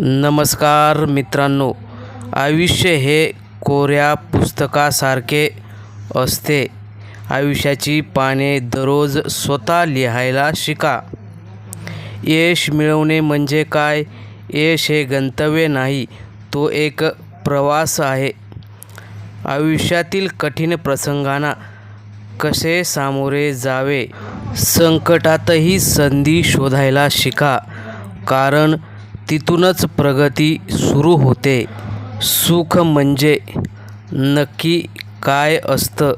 नमस्कार मित्रांनो, आयुष्य हे कोऱ्या पुस्तकासारखे असते. आयुष्याची पाने दररोज स्वतः लिहायला शिका. यश मिळवणे म्हणजे काय? यश हे गंतव्य नाही, तो एक प्रवास आहे. आयुष्यातील कठीण प्रसंगांना कसे सामोरे जावे, संकटातही संधी शोधायला शिका, कारण तिथूनच प्रगती सुरू होते. सुख म्हणजे नक्की काय असतं?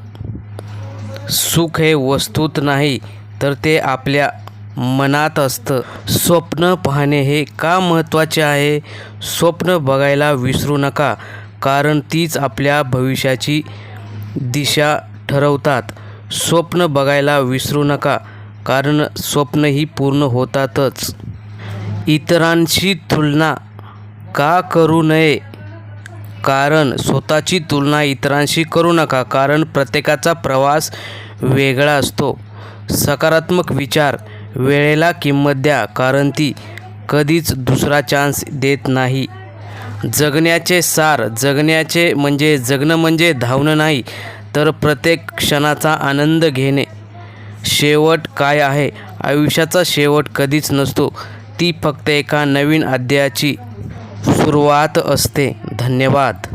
सुख हे वस्तूत नाही, तर ते आपल्या मनात असतं. स्वप्न पाहणे हे का महत्त्वाचे आहे? स्वप्न बघायला विसरू नका, कारण तीच आपल्या भविष्याची दिशा ठरवतात. स्वप्न बघायला विसरू नका, कारण स्वप्नही पूर्ण होतातच. इतरांशी तुलना का करू नये? कारण स्वतःची तुलना इतरांशी करू नका, कारण प्रत्येकाचा प्रवास वेगळा असतो. सकारात्मक विचार, वेळेला किंमत द्या, कारण ती कधीच दुसरा चान्स देत नाही. जगण्याचे सार, जगणं म्हणजे धावणं नाही, तर प्रत्येक क्षणाचा आनंद घेणे. शेवट काय आहे? आयुष्याचा शेवट कधीच नसतो, ती फक्त एका नवीन अध्यायाची सुरुवात असते. धन्यवाद.